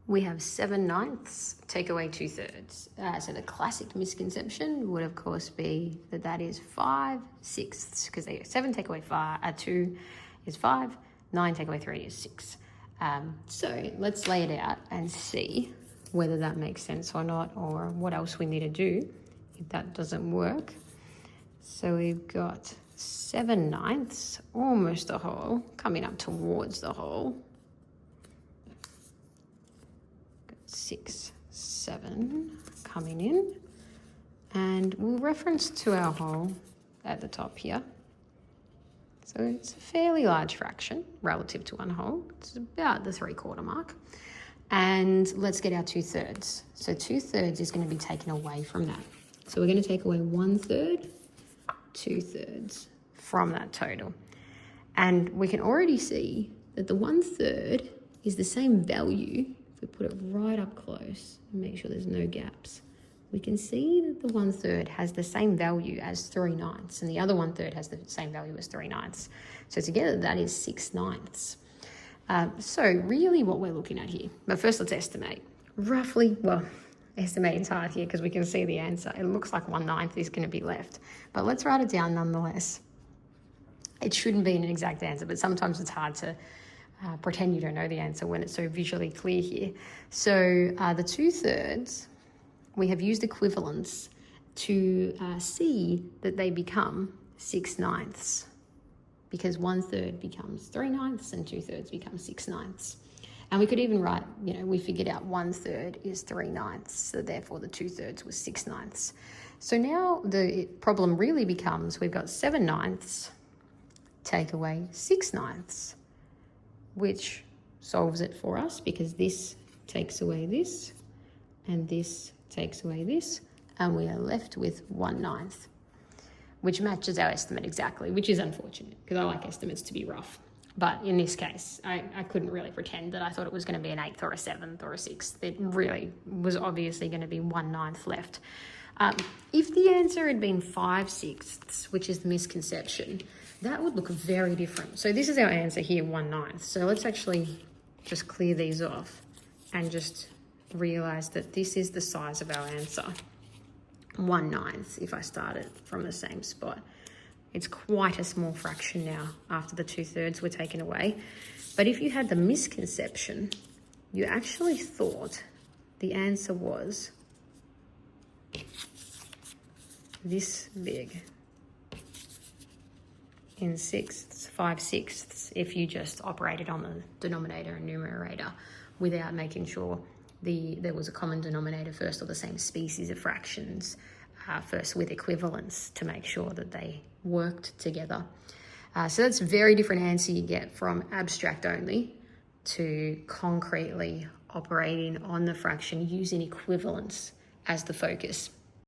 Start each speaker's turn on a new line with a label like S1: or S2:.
S1: we have 7/9, take away 2/3. So the classic misconception would, of course, be that that is 5/6, because 7 take away 2 is 5, 9 take away 3 is 6. So let's lay it out and see whether that makes sense or not, or what else we need to do if that doesn't work. So we've got 7/9, almost a whole, coming up towards the whole. 6, 7 coming in, and we'll reference to our whole at the top here. So it's a fairly large fraction relative to one whole. It's about the 3/4 mark. And let's get our 2/3. So 2/3 is going to be taken away from that. So we're going to take away 1/3, 2/3 from that total. And we can already see that the 1/3 is the same value. If we put it right up close and make sure there's no gaps, we can see that the 1/3 has the same value as 3/9, and the other 1/3 has the same value as 3/9. So together that is 6/9. So really what we're looking at here, but first let's estimate. Roughly, well, estimating's hard here because we can see the answer. It looks like 1/9 is going to be left, but let's write it down nonetheless. It shouldn't be an exact answer, but sometimes it's hard to pretend you don't know the answer when it's so visually clear here. So the 2/3, we have used equivalence to see that they become 6/9, because 1/3 becomes 3/9 and 2/3 become 6/9. And we could even write, we figured out 1/3 is 3/9, so therefore the 2/3 was 6/9. So now the problem really becomes, we've got 7/9 take away 6/9, which solves it for us, because this takes away this and this takes away this, and we are left with 1/9, which matches our estimate exactly, which is unfortunate because I like estimates to be rough. But in this case, I couldn't really pretend that I thought it was going to be an 1/8 or a 1/7 or a 1/6. It really was obviously going to be 1/9 left. If the answer had been 5/6, which is the misconception, that would look very different. So this is our answer here, 1/9. So let's actually just clear these off and just realize that this is the size of our answer, 1/9, if I started from the same spot. It's quite a small fraction now after the 2/3 were taken away. But if you had the misconception, you actually thought the answer was this big in 5/6, if you just operated on the denominator and numerator without making sure there was a common denominator first, or the same species of fractions first, with equivalence to make sure that they worked together. So that's a very different answer you get from abstract only to concretely operating on the fraction using equivalence as the focus.